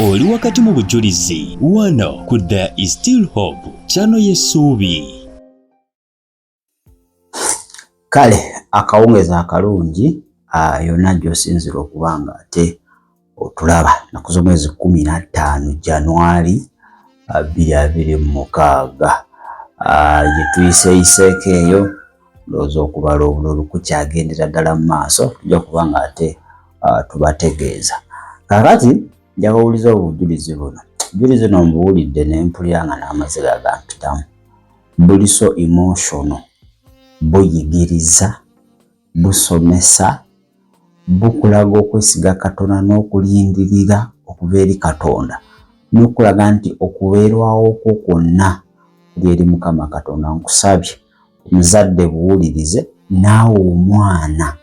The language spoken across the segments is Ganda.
oli wakati mu bujulizi wano ku There is Still Hope channel y'essuubi. Kale akawungeza akalungi yonna gy'osinzira okuba nga ate otulaba naku z'omwezi 15 January 2026 gye tuyiseeyiseeko eyo ndowooza okubala obululu kukyagendera ddala mu maaso tujja kuba nga ate tubategeeza. Kakati nja kuwuliza obujulizi buno. Obujulizi buno mbuwulidde ne mpulira nga n'amaziga gampitamu. Buli so emotional, buyigiriza, busomesa, bukulaga okwesiga Katonda n'okulindirira okuva eri Katonda n'okulaga nti okubeerwawo kwo kwonna kuli eri Mukama Katonda. Nkusabye omuzadde buwulirize, naawe omwana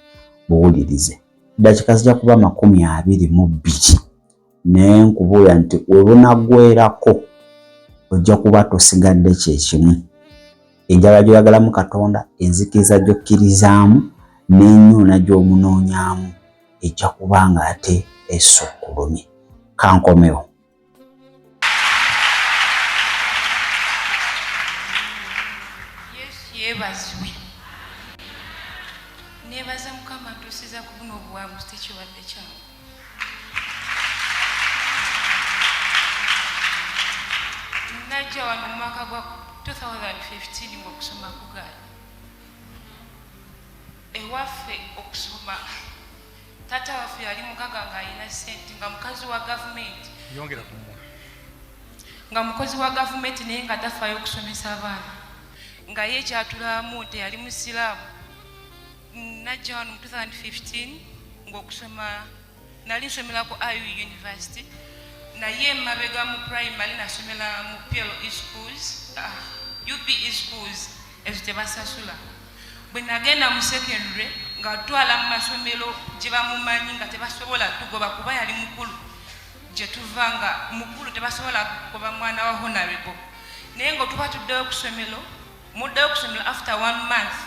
buwulirize. Dakika zijja kuba 22 naye nkubuulira nti webunaggweerako ojja kuba tosigadde kyekimu. Enjala gy'oyagalamu Katonda, enzikiriza gy'okkirizaamu n'ennyuuna gy'omunoonyaamu ejja kuba nga ate esukkulumye. Kankomewo. Yesu yeebazibwe. Neebaza Mukama ntuusiza ku buno obuwanguzi tekibadde kyangu. Najja wano mu mwaka gwa 2015 ng'okusoma kugaali. Ewaffe okusoma taata waffe yali mugaga ng'alina ssente nga mukazi wa gavumenti. Yongera kumwa. Nga mukozi wa gavumenti naye nga tafaayo okusomesa abaana. Nga ye kyatulamu nti yali musiraamu. Najja wano mu 2015 ng'okusoma nali nsomera ku IU University. Naye mabega mu primary nasomera mu PLE schools, UPE schools ezo tebasasula. Bwe nagenda mu secondary nga twala mu masomero gye bamumanyi nga tebasobola tugoba kuba yali mukulu gye tuva nga mukulu tebasobola kugoba mwana wa honorable. Naye ng'otuba tuddeyo kusomero, muddeyo kusomero after 1 month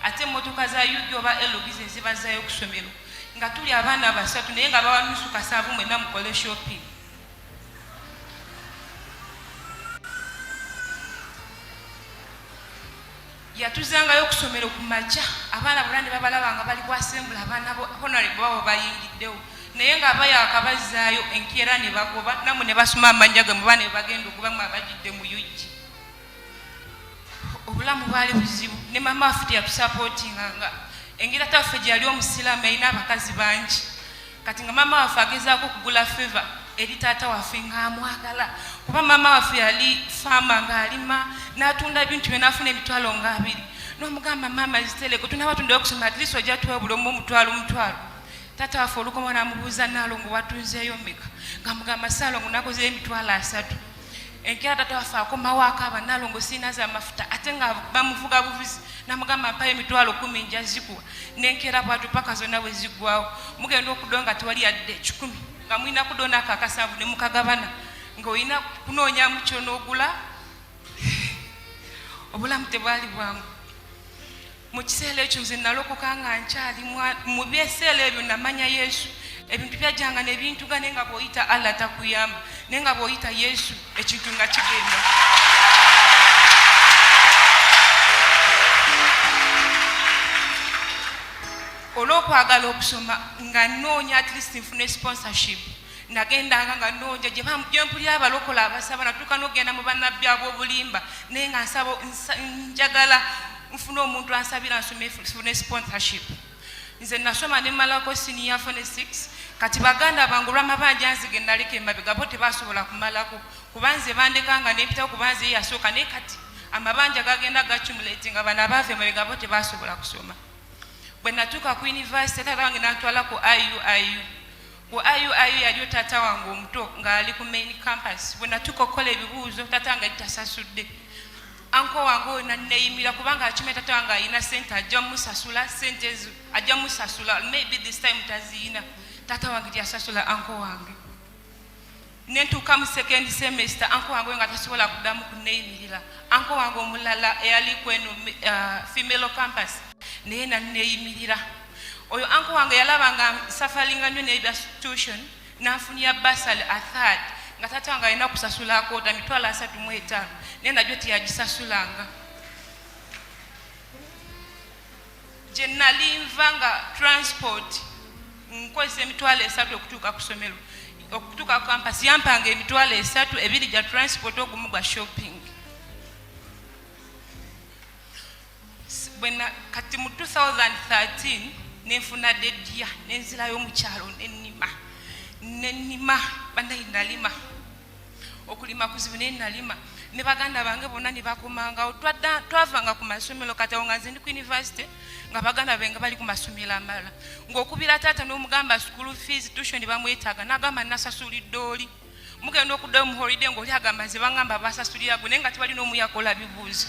ate emmotoka za UG oba elogize zibazaayo kusomero nga tuli abaana basatu naye nga bawa nusu kasaavu mwenna mukole shopping. Yatuzangayo okusomero ku makya abaana bonna ne babalaba nga bali ku assembly abaana honorable babo bayingiddewo naye nga bayaka bazaayo enkeera ne bagoba namwe ne basoma amannya ge muba ne bagenda okubamu abagidde mu UG. Obulamu bwali buzibu ne mama waffe teyatusapootinganga. Engeri taata waffe gye yali omusiraamu yalina abakazi bangi kati nga mama waffe agezaako okugula feva eri taata waffe ng'amwagala kuba mama waffe yali faama ng'alima n'atunda ebintu bye n'afuna emitwalo nga 2. N'omugamba mama zitereko tunaba tundeyo okusoma at least ojja tuwa omutwalo. Taata waffe olukomo n'amubuuza Naalongo watunzeeyo mmeka ng'amugamba Ssaalongo nakozeyo emitwalo 3. Enkeera taata waffe akomawo akaaba Naalongo siina za mafuta ate nga bamuvuga buvuzi n'amugamba mpayo emitwalo 10 nja zikuwa n'enkeera bwatu paka zonna bwe ziggwawo mugenda okudonga tewali yadde 10 nga mulina kudona akakasanvu ne mukagabana ng'olina kunoonyamu ky'onoogula. Obulamu tebwali bwangu. Mu kiseera ekyo nze nalokoka nga nkyali mu byeseera ebyo namanya Yesu. Ebintu byajjanga ne bintuga naye nga bw'oyita Allah takuyamba naye nga bw'oyita Yesu ekintu nga kigenda. Olw'okwagala okusoma nga nnoonya at least nfune sponsorship nagendanga nga nnoonya gye mpulira abalokola abasaba natuuka n'ogenda mu bannabbi ab'obulimba naye nga nsaba njagala nfune omuntu ansabira nfune sponsorship. Nze nasoma ne mmalako senior phonetics kati baganda bange olw'amabanja nzige naleka emabega bo tebasobola kumalako kuba nze bandekanga n'empitawo kuba nze yasooka naye kati amabanja gagenda gacumulatinga bano abaava emabega bo tebasobola kusoma. Bwe natuuka ku university taata wange n'antwala ku IU. Ku IU yaliyo taata wange omuto ng'ali ku main campus. Bwe natuuka okukola ebibuuzo taata wange yali tasasudde. Anko wange oyo nanneeyimira kubanga akimanya taata wange alina ssente ajja musasula ssente ezo ajja musasula maybe this time taziina. Taata wange teyasasula anko wange. Ne ntuuka mu second semester anko wange nga tasobola kuddamu kunneeyimirira. Anko wange omulala eyali kweno female campus naye nanneeyimirira. Oyo anko wange yalaba nga safalinga nnyo n'ebya tuition nanfunya basali a third nga taata wange alina kusasula akoota mitwalo 35 naye najjo teyagisasulanga. Gye nali nva nga transport nkozesa emitwalo 3 okutuuka ku ssomero, okutuuka ku campus yampanga emitwalo 3, 2 gya transport, ogumu gwa shopping. Kati mu 2013 nenfuna dedya nenzirayo mu kyalo nennima bandayi nalima okulima kuzibu nennalima ne baganda bange bonna ne bakomangawo twavanga ku masomero kati awo nga nze ndi ku university nga baganda bange bali ku masomero amalala ng'okubira taata n'omugamba school fees tuition bamwetaaga n'agamba nasasulidde oli mugenda okuddayo mu holiday ng'oli agamba nze bangamba basasulira gwe naye nga tebalina omu yakola bibuuzo.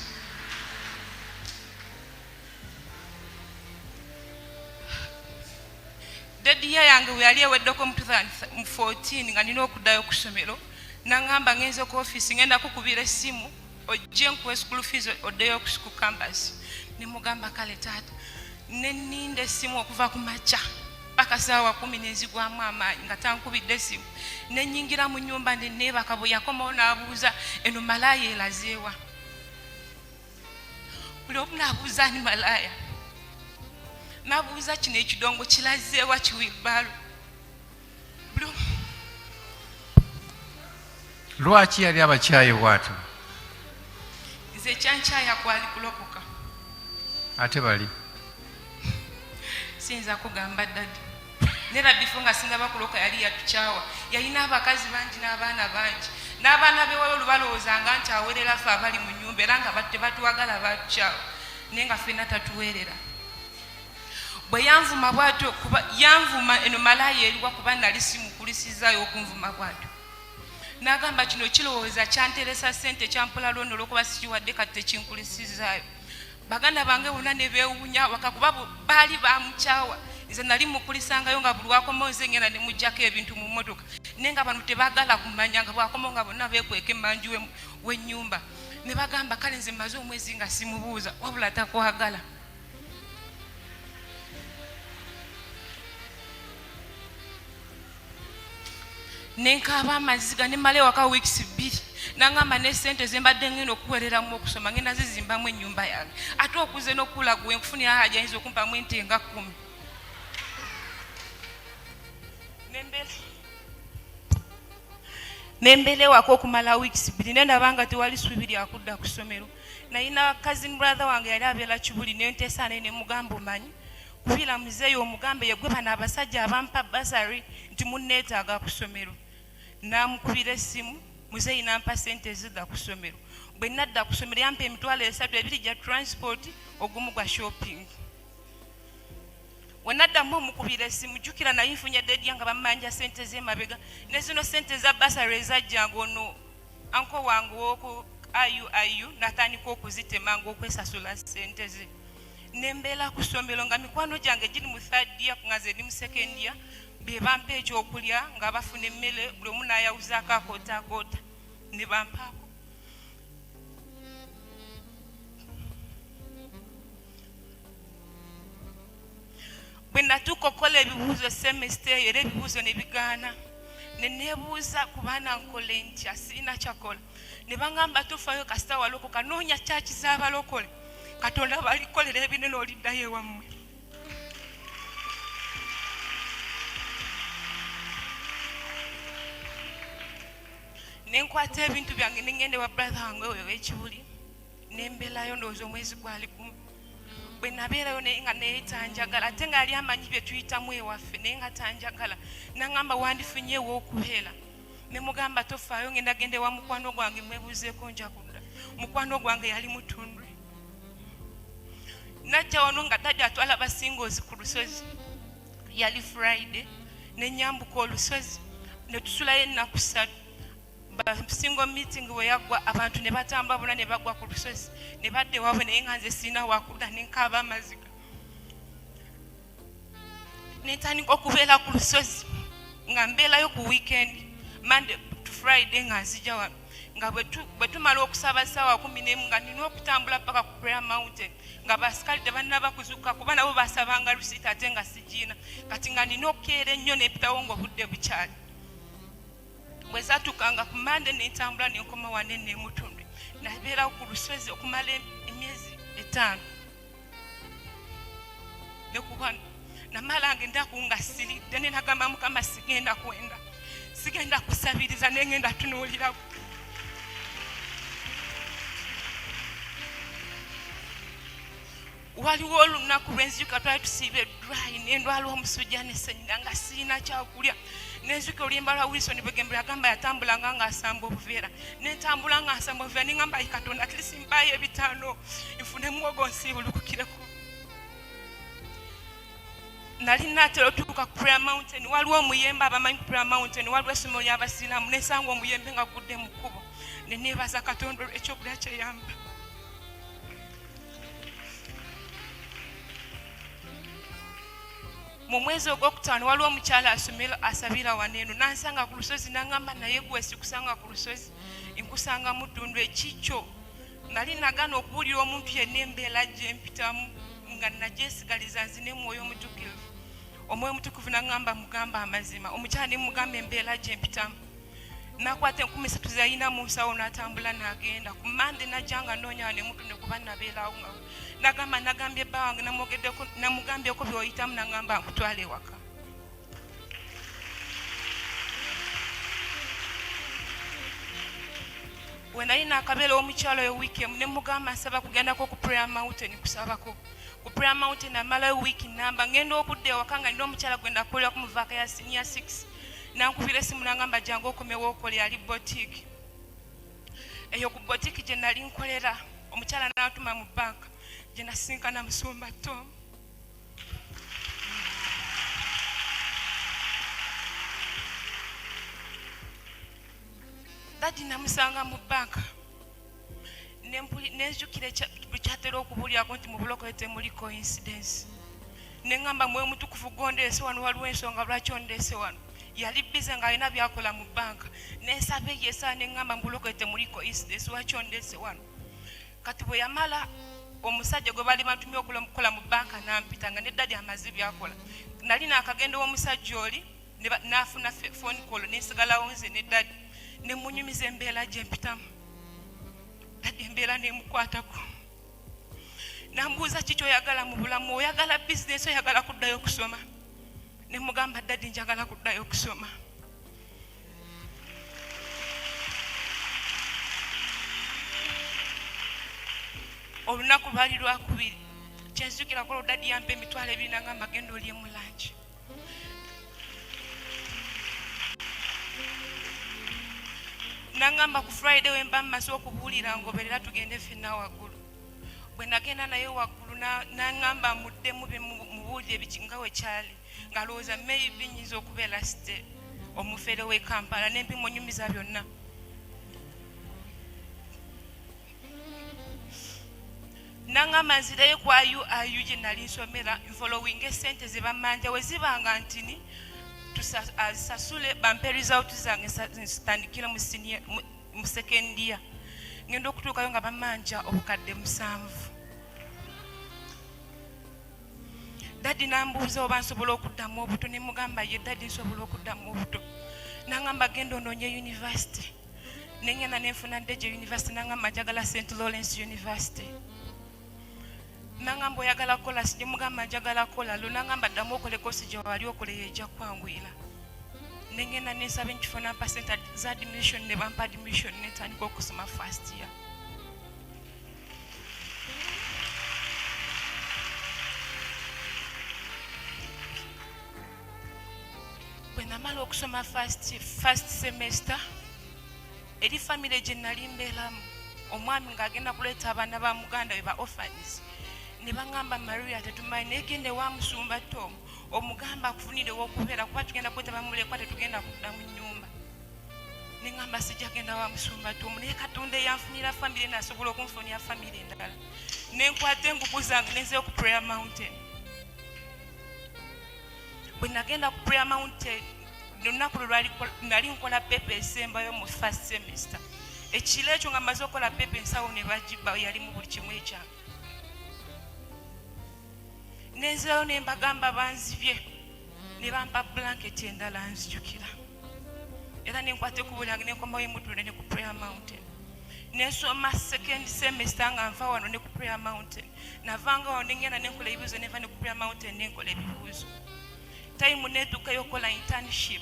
Dediya yange we yali eweddeko mu 2014 nga nina okuddayo ku ssomero nangamba ngenze ku office ngenda kukubira essimu ojje nkuwe school fees oddeyo ku campus. Ne mugamba kale taata nenninda essimu okuva ku makya paka saawa 10 nenzigwamu amaanyi nga tankubidde essimu nennyingira mu nnyumba nenneebaka bwe yakomawo n'abuuza eno malaaya elazeewa. Buli omu n'abuuza ani malaaya, nabuuza kino ekidongo kilazeewa kiwibalo. Lwaki yali abakyaye bw'atyo? Nze ekyankyaya kwali kulokoka. Ate bali siyinza kugamba ddadi nera bifo nga sindaba kuloka yali yatukyawa. Yalina abakazi bangi n'abaana bangi, n'abaana bewala olubalowoozanga nti awerera ffe abali mu nnyumba era nga tebatuwagala batukyawa naye nga ffenna tatuweerera. Bwe yanvuma bw'atyo yanvuma eno malaaya eriwa kuba nali simukulisizaayo okunvuma bw'atyo. N'agamba kino kirowooza kyanteresa ssente kyampola lono olw'okuba sikiwadde kati tekinkulisizaayo. Baganda bange bonna ne beewuunya wakakuba baali bamukyawa. Nze nali mukulisangayo nga buli wakomawo nze ngenda ne muggyako ebintu mu mmotoka naye nga bano tebaagala kumanya nga bwakomawo nga bonna beekweka emmanju w'ennyumba. Ne bagamba kale nze mmaze omwezi nga simubuuza wabula takwagala. Nenkaaba amaziga nemala ewaka weeks 2 nangamba ne ssente zembadde ngenda okuwereramu okusoma ngenda zizimbamu ennyumba yange ate okuze n'okula gwe nkufunira haja ayinza okumpamu ente nga 10. Nembele ewaka okumala weeks 2 nendaba nga tewali ssuubi lya kudda ku ssomero. Nayina cousin brother wange yali abeera Kibuli nentesa ne mugamba omanyi kufiira muzeeyo omugambe yegwe bano abasajja abampa basari nti munneetaaga ku ssomero. Namukubira essimu muzeeyi nampa ssente ezidda ku ssomero. Bwe nadda ku ssomero yampa emitwalo 3, 2 gya transport, ogumu gwa shopping. Bwe naddamu omukubira essimu jjukira naye nfunye dedya nga bamanja ssente z'emabega ne zino ssente za basari ezajjanga ono anko wange w'oku IU natandika okuzitema ng'okwesasula ssente ze. Nembeera ku ssomero nga mikwano gyange giri mu 3rd year nga nze ndi mu 2nd year be bampa ekyokulya nga bafuna emmere buli omu n'ayawuzaako akootakoota ne bampaako. Bwe natuuka okukola ebibuuzo semester eyo era ebibuuzo ne bigaana ne neebuuza ku baana nkole ntya sirina kyakola ne bangamba tufayo kasita walokoka noonya kyaki z'abalokole Katonda balikolera ebinene oliddayo ewammwe. Nenkwata ebintu byange nengende wa brother wange oyo w'Ekibuli nembeerayo ndowooza omwezi gwali gumu. Bwe nabeerayo naye nga neetanjagala ate nga yali amanyi bye tuyitamu ewaffe naye nga tanjagala nangamba wandifunye ew'okubeera ne mugamba tofaayo ngenda gende wa mukwano gwange mwebuuzeeko nja kudda. Mukwano gwange yali Mutundwe. Najja wano nga tajja atwala basingoozi ku lusozi yali Friday ne nyambuka olusozi ne tusulayo ennaku 3. Single meeting we yaggwa abantu ne batamba bonna ne bagwa ku lusozi ne badde waabwe naye nga nze sirina wakudda ne nkaaba amaziga. Netandika okubeera ku lusozi nga mbeerayo ku weekend Monday to Friday nga nzija wano nga bwe tumala okusaba ssaawa 11 nga nina okutambula paka ku Prayer Mountain nga basikali tebannaba kuzuuka kuba nabo basabanga lusita ate nga sigiina kati nga nina okukeera ennyo nepitawo ng'obudde bukyali. bwezatukanga ku Mande n'entambula n'enkoma wane n'Emutundwe nabeera ku lusozi okumala emyezi 5 nekuba namala ngenda kunga siridde ne nagamba Mukama sigenda kusabiriza nengenda tunuulira waliwo olunaku lwenzijuka twali tusiibe dry nendwala omusujja n'essenyiga nga siina kyakulya nenzuka oluyimba lwa Wilson Bwegembe yagamba yatambulanga ng'asamba obuveera nentambula ng'asamba obuveera nengamba ayi Katonda at least mbayo 5 nfune muwogo nsiibulukukireko nali natera otuuka ku Prayer Mountain waliwo omuyembe abamanyi ku Prayer Mountain waliwo essomero ly'abasiraamu nesanga omuyembe nga gudde mu kkubo ne neebaza Katonda ekyokulya kyeyamba mu mwezi ogwokutaano waliwo omukyala asabira waneeno nansanga ku lusozi nangamba naye gwe sikusanga ku lusozi nkusanga mu ddundu ekikyo nali nagana okubuulira omuntu yenna embeera gye mpitamu nga nagyesigaliza nzine mwoyo omutukuvu omwoyo omutukuvu nangamba mugamba amazima omukyala ne mugamba embeera gye mpitamu nakwata 13 zayina mu nsawo n'atambula n'agenda ku Mande najjanga noonya ne Mutundwe kuba nabeerawo nga nagambye bba wange namugambyeko by'oyitamu nangamba nkutwala ewaka we nali naakabeera omukyalo oyo wiiki ne mugamba nsaba kugendako ku Prayer Mountain kusabako ku Prayer Mountain amalayo wiiki namba ngenda okudda ewaka nga nina omukyala gwenda kukolera ku muvaaka ya senior 6 nankubira essimu nangamba jangu okomewo okole yali boutique eyo ku boutique gye nali nkolera omukyala n'atuma mu banka gye nasinkana Musumba Tom dadi namusanga mu banka nenjukira kyatera okubuulirako nti mu buloko temuli coincidence nengamba mwoyo mutukuvu gondeese wano waliwo ensonga lwaki ondeese wano yali bize nga alina byakola mu banka nensaba eyesaa nengamba mu buloko temuli coincidence lwaki ondeese wano kati bwe yamala omusajja gwe bali batumye okukola mu banka nampita nga ne dadi amaze byakola nali naakagenda w'omusajja oli n'afuna phone call nensigalawo nze ne dadi nemunyumiza embeera gye mpitamu dadi embeera nemukwatako nambuuza kiki oyagala mu bulamu oyagala bizinesi oyagala kuddayo okusoma nemugamba dadi njagala kuddayo okusoma olunaku lwali lwakubiri kyenzukira kola dadi yampa $2 nangamba genda olye mu langi nangamba ku Friday wemba mmaze okubuulira ngoberera tugende ffenna waggulu bwe nagenda naye waggulu nangamba muddemu mubuulire bikinga we kyali nga lowooza maybe nyinza okubeera site omufere w'e Kampala nempimunyumiza byonna nangamba nzireyo ku IUIU gye nali nsomera nfollowing esente ze bamanja we zibanga ntini tusasule bampe result zange zitandikira mu second year ngenda okutuukayo nga bamanja obukadde 7 dadi nambuuza oba nsobola okuddamu obuto ne mugamba ye dadi nsobola okuddamu obuto nangamba genda onoonye university nengenda nenfuna Deje University nangamba njagala St. Lawrence University nangamba oyagala kola sije mugamba njagala kola lo nangamba ddamu okole kosi gye wali okole yejja kwanguyira nengenda nensaba enkifuna percent za admission ne bampa admission netandika okusoma first year bwe namala okusoma first semester eri family gye nali mbeeramu omwami ng'agenda kuleeta abaana ba muganda we ba orphans ne bangamba Maria tetumanyi naye gende wa Musumba Tom omugamba akufunire w'okubeera kuba tugenda kwetaba mulekwa tetugenda kudda mu nnyumba nengamba sijja genda wa Musumba Tom naye Katonda eyanfunira family nasobola okunfunira family endala nenkwata engugu zange nenzeyo ku Prayer Mountain bwe nagenda ku Prayer Mountain lunaku lwali nali nkola pepe esembayo mu first semester ekiro ekyo nga mmaze okola pepe ensawo ne bagiba yali mu buli kimu ekyange nenzirayo ne mbagamba banzibye ne bampa blanket endala nzijukira era nenkwate ku bulange nenkomawo emutule ne ku Prayer Mountain nesoma second semester nga nva wano ne ku Prayer Mountain navanga wano nengenda nenkola ebibuuzo neva ne ku Prayer Mountain nenkola ebibuuzo time netuuka yokola internship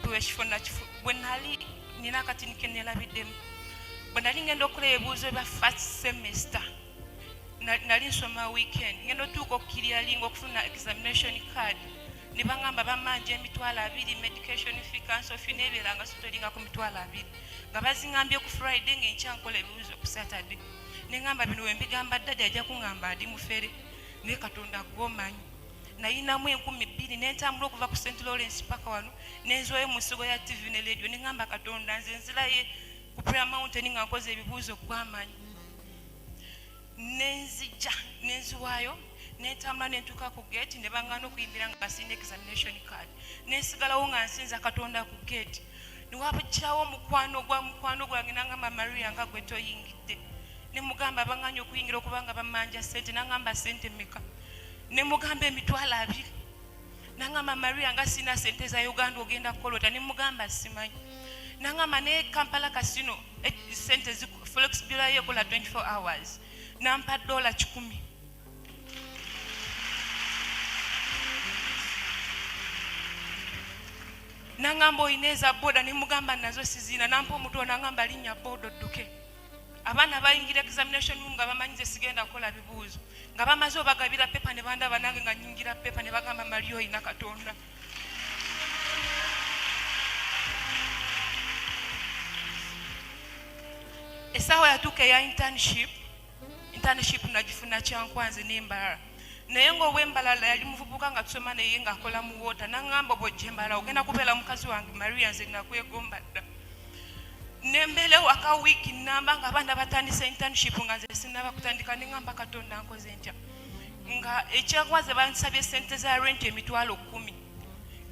bwekifuna bwe nali nina kati nkenelabiddemu bwe nali ngenda okukola ebibuuzo bya first semester nali nsoma weekend ngenda otuuka okukiryalinga okufuna examination card ne bangamba bamanja $2,000 medication fee council fee nebeeranga sitolinga ku $2,000 nga bazingambye ku Friday ng'enkya nkola ebibuuzo ku Saturday nengamba bino wembigamba ddadi ajja kuŋŋamba adi mufere naye Katonda gw'omanyi nayinamu 2,000 nentambula okuva ku St. Lawrence paka wano nenzwayo mu nsigo ya TV ne radio nengamba Katonda nze nziraye ku Prayer Mountain nga nkoze ebibuuzo gw'amanyi nenzija nenziwaayo nentambula nentuuka ku gate ne baŋŋaana okuyimbira nga basina examination card nensigalawo nga nsinza Katonda ku gate niwabakirawo mukwano gwange nangamba Maria nga gwe toyingidde ne mugamba baŋŋaanye okuyingira okubanga bamanja ssente nangamba ssente mmeka ne mugamba $2,000 nangamba Maria nga sina ssente za Uganda ogenda kukolota ne mugamba simanyi nangamba ne Kampala Casino ssente forex bureau yekola 24 hours nampa $10 nangamba oyineza boda ne mugamba nazo sizina nampa omuto nangamba linnya boda odduke abaana bayingira examination room nga bamanyize sigenda kukola bibuuzo nga bamaze obagabira pepa ne bandaba nange nga nyingira pepa ne bagamba Mario oyina Katonda essaawa yatuuka eya internship nagifuna kyankwanze n'embalala naye ng'obwembalala yali muvubuka nga tusoma naye ng'akola mu wota nangamba bw'ojja embalala ogenda kubeera mukazi wange Maria nze nakwegomba dda nembeera waka wiiki namba nga abaana batandisa internship nga nze sinaba kutandika nengamba Katonda nkoze ntya nga ekyankwanze bansabye ssente za rent $10,000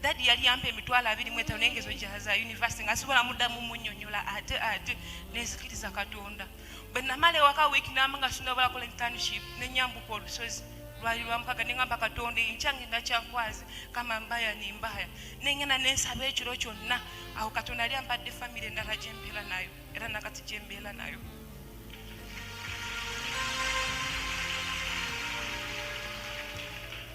dadi yali yampa $25,000 n'engezo gyaza university nga sobola muddamu munnyonnyola ate nezikiriza Katonda bwe namala ewaka wiiki namba nga sinabola kola internship nenyambuka olusozi lwali lwamukaga nengamba Katonda enkya ngenda kyankwazi kama mbaya ni mbaya nengenda nensaba ekiro kyonna awo Katonda yali ampadde family endala gyembeera nayo era nakati gyembeera nayo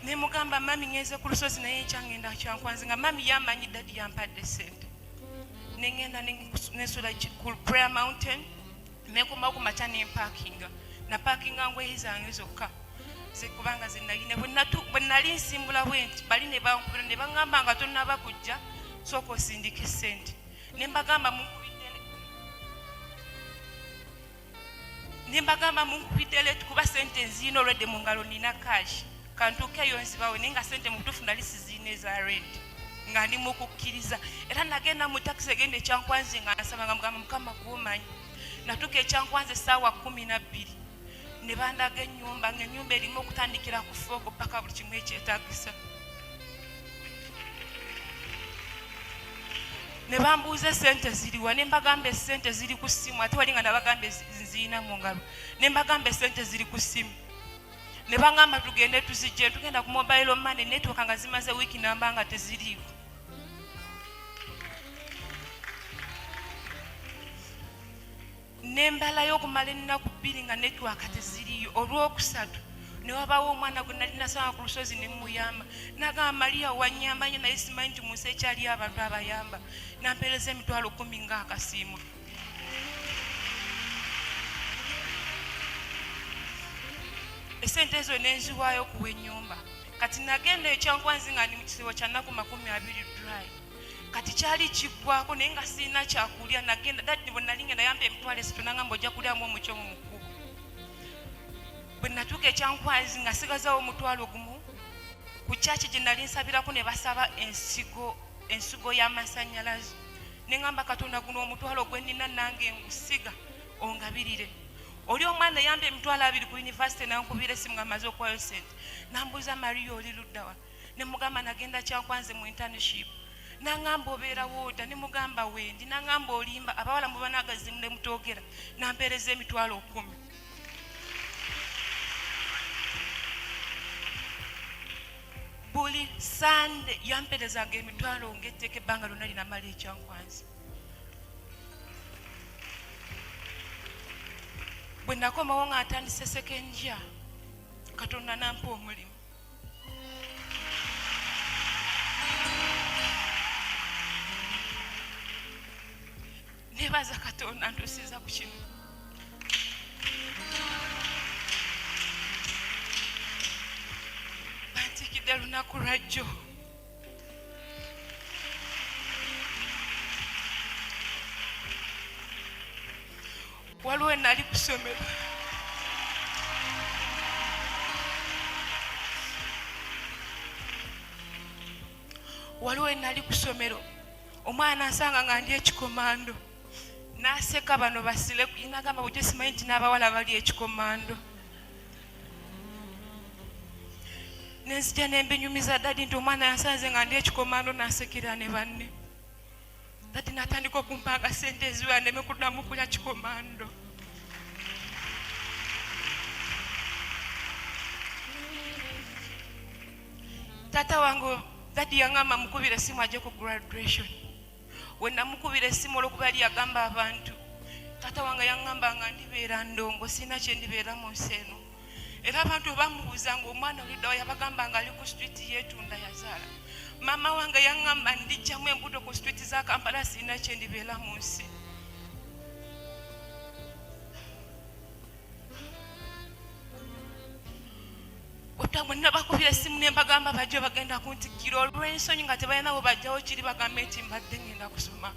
ne mugamba mami ngeze ku lusozi naye enkya ngenda kyankwazi nga mami yamanyi dadi yampadde ssente nengenda nesula ku Prayer Mountain nekomawo ku makya nempakinga na parkinga ngweyi zange zokka kubanga zinayine bwe nali nsimbula bwenti bali ne bankubira ne baŋŋamba nga tonnaba kujja sooka osindika essente ne mbagamba munkubidde leeti kuba ssente nziina olwedde mu ngalo nina cash kantuukeyo nzibawe naye nga ssente mu butuufu nali siziina eza rent nga ndi mu kukkiriza era nagenda mu takisi egenda ekyankwanze nga nsaba nga mugamba Mukama gw'omanyi natuuka ekyankwanze essaawa 12 ne bandaga ennyumba ng'ennyumba erimu okutandikira ku foogo paka buli kimu ekyetaagisa ne bambuuza essente ziriwa ne mbagamba essente ziri ku ssimu ate wali nga nabagamba nziina mu ngalo ne mbagamba essente ziri ku ssimu ne bangamba tugende tuzijje tugenda ku mobile money network nga zimaze wiiki namba nga teziriiko nembalayo okumala ennaku 2 nga network teziriyo olwokusatu ne wabawo omwana gwe nali nasanga ku lusozi ne muyamba nagamba Maria wanyamba nnyo naye simanyi nti mu nsi ekyaliyo abantu abayamba nampeereza $10,000 ng'akasiimo essente ezo nenziwaayo kuwa ennyumba kati nagenda ekyankwanzi nga ndi mu kisibo kya nnaku 20 dry kati kyali kiggwako naye nga sirina kyakulya nagenda dadi bwe nali ngenda yampa $3 nangamba ojja kulyamu omukyo mu mukubo bwe natuuka ekyankwanzi nga sigazawo $1,000 ku kyaki gye nali nsabirako ne basaba ensigo y'amasannyalaze ne ngamba Katonda guno $1,000 gwe nnina nange ngusiga ongabirire oli omwana yampa $20,000 ku university nankubira essimu nga maze okuwayo ssente nambuuza Maria oli luddawa ne mugamba nagenda kyankwanze mu internship nangamba obeerawo dda ne mugamba wendi nangamba olimba abawala mu banagazimu ne mutoogera nampeereza $10,000 buli Sande yamperezanga emitwalo ng'etteeka ebbanga lyonna linamala ekyankwanzi. Bwe nakomawo nga atandise sekenja, Katonda nampa omulimu. Nebaza Katonda ntusiza ku kino. Bantikidde lunaku lwajjo. Waliwo nali ku ssomero. Omwana ansanga nga ndi ekikomando. N'aseka bano basile inagamba bujje simanyi nti n'abawala bali ekikomando. Nenzija nembinyumiza dadi nti omwana yansanze nga ndi ekikomando n'asekera ne banne. Dadi n'atandika okumpanga ssente eziwera nneme kuddamu kulya kikomando. Tata wange dadi yangamba mukubire essimu ajje ku graduation. When namukubira essimu olw'okuba yali yagamba abantu, tata wange yangamba nga ndibeera ndongo sina kye ndibeera mu nsi eno. Era abantu bamubuuzanga omwana oluddawa yabagamba nga ali ku street yeetunda yazaala. Mama wange yangamba ndijjamu embuto ku street za Kampala sina kye ndibeera mu nsi. Bonna bakubira essimu ne mbagamba bajja bagenda kuntikkira olw'ensonyi nga tebalina bwe bajjawo kiri bagambe nti mbadde ngenda kusoma.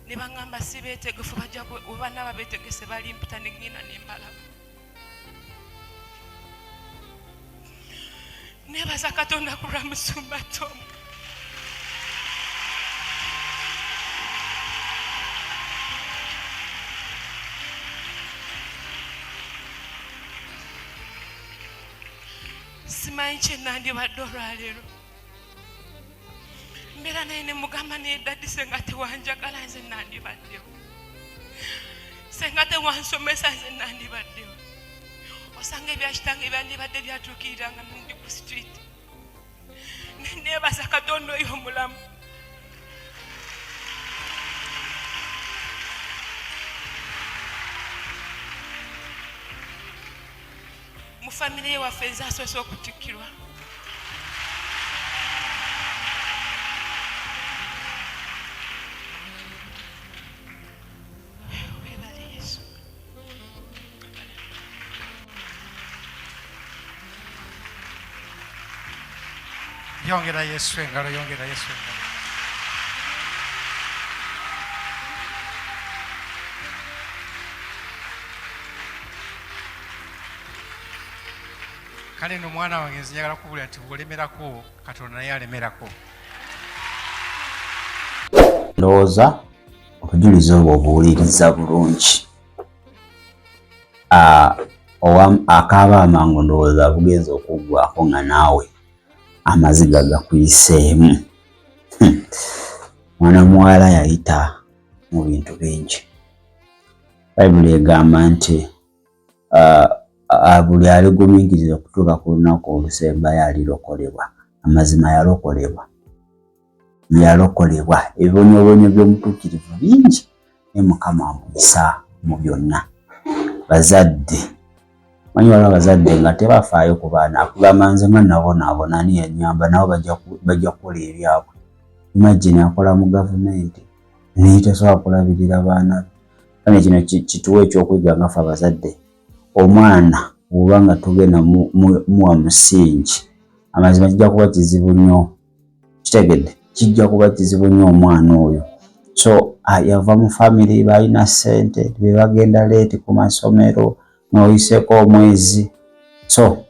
Ne bangamba si beetegefu bajja bwe banaaba beetegese balimpita ne ngenda ne mbalaba. Neebaza Katonda ku lwa Musumba Tom. Simanyi kye nandibadde olwaleero. Mbeera naye ne mugamba naye dadi senga tewanjagala nze nandibaddewo. Senga tewansomesa nze nandibaddewo. Osanga ebyakitange byandibadde byatuukirira nga ndi ku street. Neebaza Katonda oyo omulamu. Mu famire ye waffe nze asoose okutikkirwa. Weebale Yesu. Yongera Yesu engalo, yongera Yesu engalo. Kale no mwana wange nze njagala kubulira nti bw'olemerako Katonda naye alemerako. Ndowooza obujulizi obwo obuwuliriza bulungi. Akaaba amangu ndowooza bugenza okuggwako nga naawe amaziga gakuyiseemu. Mwana muwala yayita mu bintu bingi. Bayibuli egamba nti buli aligumiikiriza okutuuka ku lunaku olusembayo alirokolebwa. Amazima yalokolebwa. Ebibonyoobonyo by'omutuukirivu bingi naye Mukama amuyisa mu byonna. Bazadde manyi waliwo abazadde nga tebafaayo ku baana, akugamba nze nga nabonaabona ani yannyamba nabo bajja kukola ebyabwe. Imagine akola mu gavumenti naye tasobola kulabirira baana. Kale kino kituwa ekyokuyiga nga ffe abazadde. Omwana bw'oba nga tugenda muwa musingi, amazima kijja kuba kizibu nnyo. Kitegedde kijja kuba kizibu nnyo omwana oyo. So yava mu famire balina ssente, be bagenda leeti ku masomero n'oyiseeko omwezi. So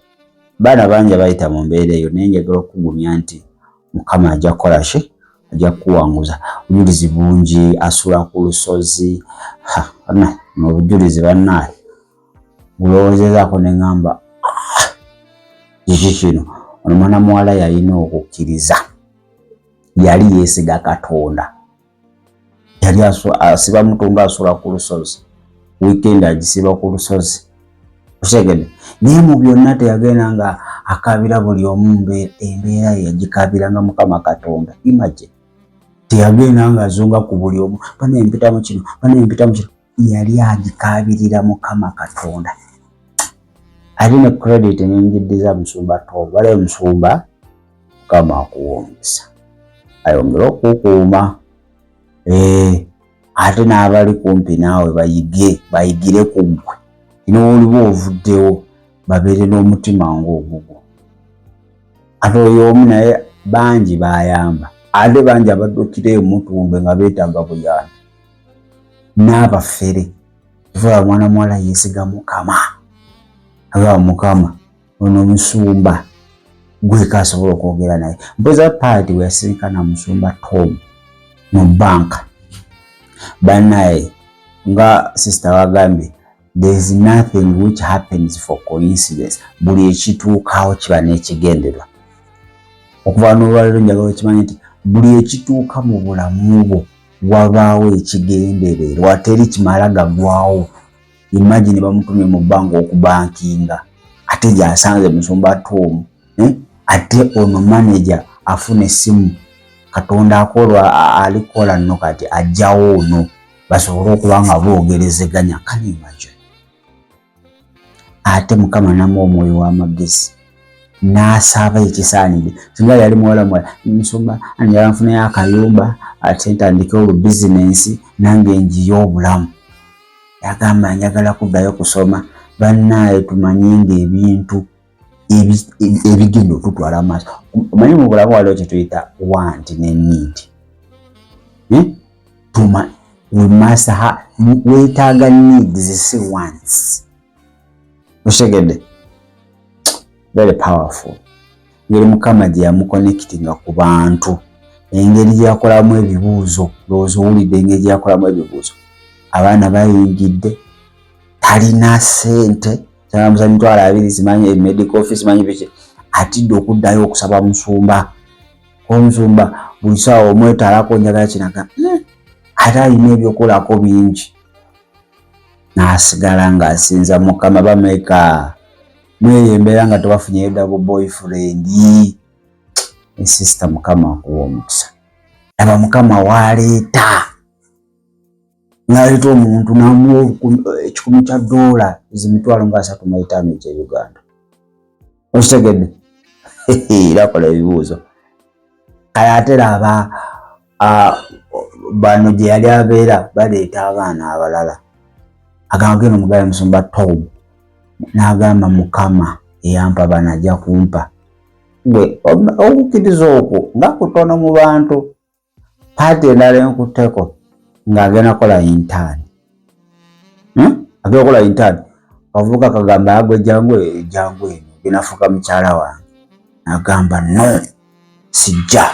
baana bangi bayita mu mbeera eyo, naye njagala okugumya nti Mukama ajja kukola ki? Ajja kuwanguza. Obujulizi bungi, asula ku lusozi. Obujulizi bannaaye bulowoozezaako ne ngamba kiki kino. Ono mwana muwala yalina okukkiriza, yali yeesiga Katonda. Yali asiba mutundu asula ku lusozi, wiikendi agisiba ku lusozi. Okitegedde? Naye mu byonna teyagenda nga akabira buli omu embeera yagikabiranga Mukama Katonda. Imagine teyagenda nga azunga ku buli omu bana empita mu kino yali agikabirira Mukama Katonda. Ate ne credit nenjiddiza Musumba Tom, wale Musumba Mukama akuwa omukisa ayongera okukuuma. Ate n'abali kumpi naawe bayigire ku ggwe n'oliwo ovuddewo babeere n'omutima ng'ogugwo. Ate oyo omu naye bangi bayamba, ate bangi abaddukira emutumbe nga beetaaga buyambi. N'abafere tuva mwana muwala yeesiga Mukama, agaba Mukama ono Musumba gwe kasobola okwogera naye. Mpoza paati we yasirikana Musumba Tom mu banka banaye nga sister wagambye, there is nothing which happens for coincidence. Buli ekituukawo kiba n'ekigenderwa. Okuva n'olwaliro njagala okimanyi nti buli ekituuka mu bulamu bwo wabaawo ekigendererwa, teri kimala gaggwawo. Imagine bamutumye mu banka okubankinga ate gy'asanze Musumba Tom, ate ono manager afuna essimu Katonda alikola nno kati ajjawo ono basobole okuba nga boogerezeganya. Can you imagine? Ate Mukama namuwa omwoyo w'amagezi n'asaba ekisaanidde. Singa yali muwala Musumba njagala nfuneyo akayumba ate ntandike olubizinensi nange njiye obulamu. Yagamba njagala kuddayo kusoma. Bannaaye tumanyi ng'ebintu ebigenda okutwala amaaso. Omanyi mu bulamu waliwo kye tuyita want ne need. We must have, weetaaga needs si wants. Oshegede? Very powerful. Ngeri Mukama gye yamuconnectinga ku bantu, engeri gye yakolamu ebibuuzo, lowooza owulidde engeri gye yakolamu ebibuuzo. Abaana bayingidde, talina ssente, kyalamusa mitwalo 2 zimanyi medical office manyi biki, atidde okuddayo okusaba Musumba. Omusumba buli ssaawa omwetaalako njagala kinaga ate alina ebyokolako bingi. N'asigala ng'asinza Mukama. Bameka mweyembeera nga tebafunyeyo double boyfriend. Sister Mukama akuwa omukisa. Laba Mukama waleeta n'aleeta omuntu n'amuwa $10,000 emitwalo nga 35 ekya Uganda. Okitegedde? Lakola ebibuuzo. Kale ate laba bano gye yali abeera baleeta abaana abalala. Agamba geno mugabe Musumba Tom n'agamba Mukama eyampa bano ajja kumpa. Gwe okukkiriza okwo nga kutono mu bantu. Paati endala enkutteko ng'agenda kola intern. Agenda kola intern. Kavubuka kagamba agwe jangu eno ginafuka mukyala wange. N'agamba no sijja.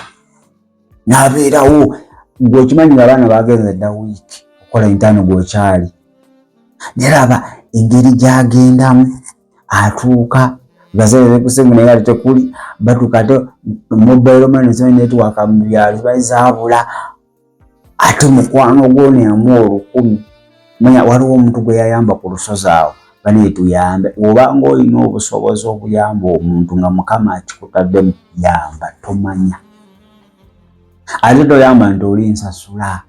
N'abeerawo. Gwe okimanyi ng'abaana bagenze dda wiiki okukola intern gw'okyali. Neraba engeri gy'agendamu atuuka bazere kusengu naye ate tekuli batuuka ate mobile money network mu byalo bazaabula. Ate mukwano gwo ne amuwa 10,000. Manya waliwo omuntu gwe yayamba ku lusozi awo bane tuyambe. Oba ng'olina obusobozi obuyamba omuntu nga Mukama akikutaddemu yamba, tomanya. Ate toyamba nti oli nsasula.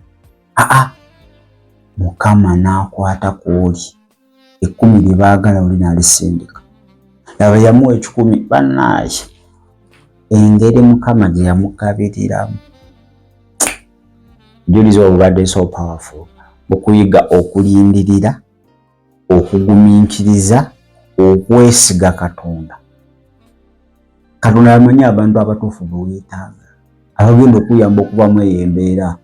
Mukama n'akwata kw'oli. 10 lye baagala oli n'alisindika. Laba yamuwa 10,000 bannaaye. Engeri Mukama gye yamukabiriramu. Julizo obadde so powerful. Okuyiga okulindirira, okugumiikiriza, okwesiga Katonda. Katonda amanyi abantu abatuufu bwe weetaaga. Abagenda okuyamba okubamu eyo embeera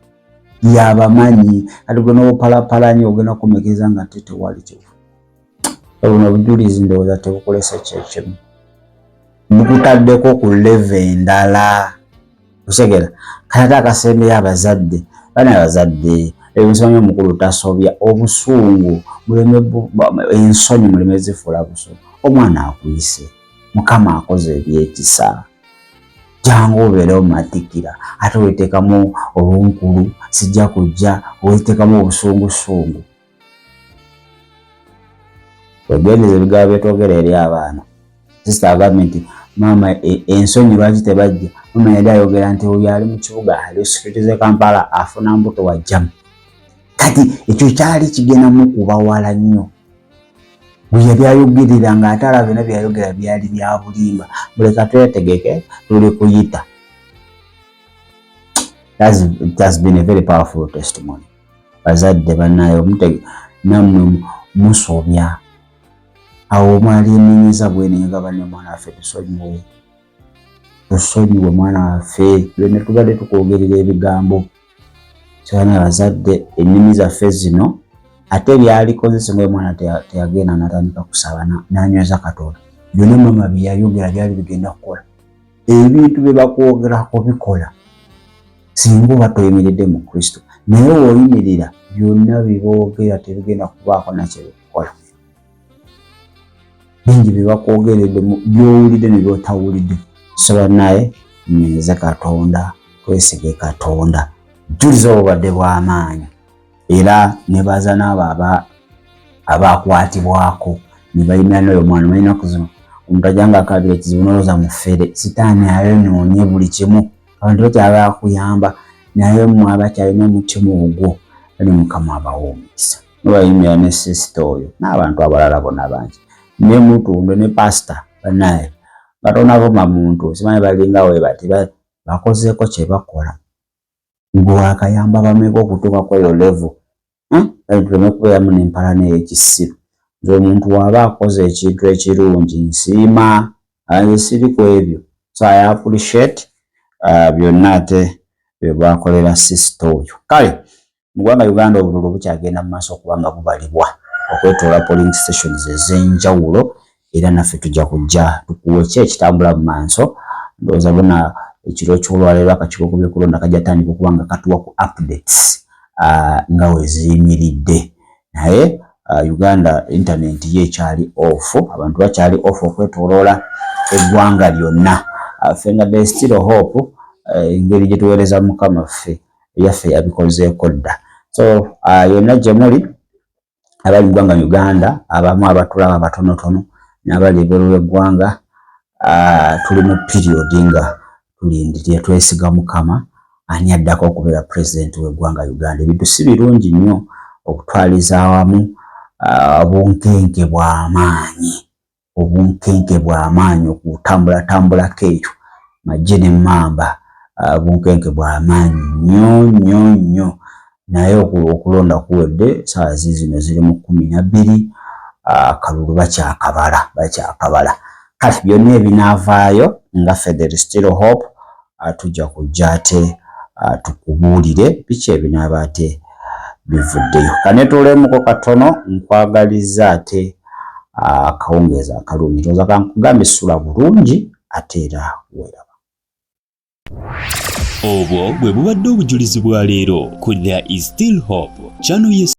yabamanyi. Kati gwe n'obupalapalanye ogenda kumekeza nga tewali kifu. Buno obujulizi ndowooza tebukolesa kyekimu. Bukutaddeko ku level endala. Okitegera? Kati akasembeyo abazadde. Bana abazadde ebisonyi omukulu tasobya obusungu ensonyi muleme zifuula busungu. Omwana akuyise. Mukama akoze ebyekisa. Jangu obeerewo matikira. Ate weteekamu obunkulu sijja kujja, weteekamu obusungusungu. Wegendereze ebigambo byetwogera eri abaana. Sister agambye nti mama ensonyi lwaki tebajja. Mama yali ayogera nti oyo ali mu kibuga ali sikirize Kampala afuna mbuto wajjamu. Kati ekyo kyali kigenda mu kubawala nnyo. Bwe byayogerera ng'ate alaba byonna byayogera byali bya bulimba. Buleka twetegeke tuli kuyita. It has been a very powerful testimony. Bazadde bannayo nammwe musobya. Awo mwali eminyiza bwenenga banne mwana waffe tusonyiwe mwana waffe. Lwene tubadde tukwogerera ebigambo. Kyana bazadde ennimi zaffe zino ate byalikozesa ng'omwana teyagenda n'atandika kusaba n'anyweza Katonda. Byonna mama byayogera byali bigenda kukola. Ebintu bye bakwogerako bikola. Singa oba toyimiridde mu Kristo. Naye w'oyimirira byonna biboogera tebigenda kubaako nakyo bikukola. Bingi bye bakwogeredde by'owulidde ne by'otawulidde. Soba naye nyweza Katonda, twesige Katonda. Jjuliza obubadde bw'amaanyi. Era ne baza n'abo abakwatibwako ne bayimira n'oyo mwana balina kuzino omuntu ajanga akabira ekizibu n'olowooza mufere sitaani ayonoonye buli kimu abantu bakyala bakuyamba naye mmwe abakyalina omutima ogwo bali Mukama abawummisa. Bayimira ne sisita oyo n'abantu abalala bonna bangi ne Mutundwe ne pasita bannaye batonavuma muntu simanyi balinga we bati bakozeeko kye bakola. Gwe akayamba bameka okutuuka kweyo level. Tuleme kubeeramu n'empalana ey'ekisiru. Nze omuntu waba akoze ekintu ekirungi nsiima siri ku ebyo. So I appreciate byonna ate bye bakolera sisita oyo. Kale mu ggwanga Uganda obululu bukyagenda mu maaso okuba nga bubalibwa okwetoola polling stations ez'enjawulo era naffe tujja kujja tukuwe ki ekitambula mu maaso. Ndowooza bona ekiro ky'olwaleero akakiiko k'ebyokulonda kajja tandika okuba nga katuwa ku updates nga we ziyimiridde. Naye Uganda internet ye ekyali off. Abantu bakyali off okwetooloola eggwanga lyonna. Ffe nga there is still hope. Engeri gye tuweereza Mukama ffe eyaffe yabikozeeko dda. So yonna gye muli abali mu ggwanga Uganda abamu abatulaba abatonotono n'abali ebweru w'eggwanga tuli mu period nga tulindirira twesiga Mukama ani addako okubeera president w'eggwanga Uganda. Ebintu si birungi nnyo okutwaliza awamu obunkenke bw'amaanyi okutambulatambulako ekyo majje n'emmamba. Bunkenke bw'amaanyi nnyo naye okulonda kuwedde saawa zino ziri mu 12 akalulu bakyakabala. Kale byonna ebinaavaayo nga ffe there is still hope. Tujja kujja ate tukubuulire biki ebinaaba ate bivuddeyo. Kaneetoolemuko katono nkwagaliza ate akawungeeza akalungi. Ndowooza kankugambe essula bulungi ate era weeraba. Obwo bwe bubadde obujulizi bwa leero ku There is Still Hope channel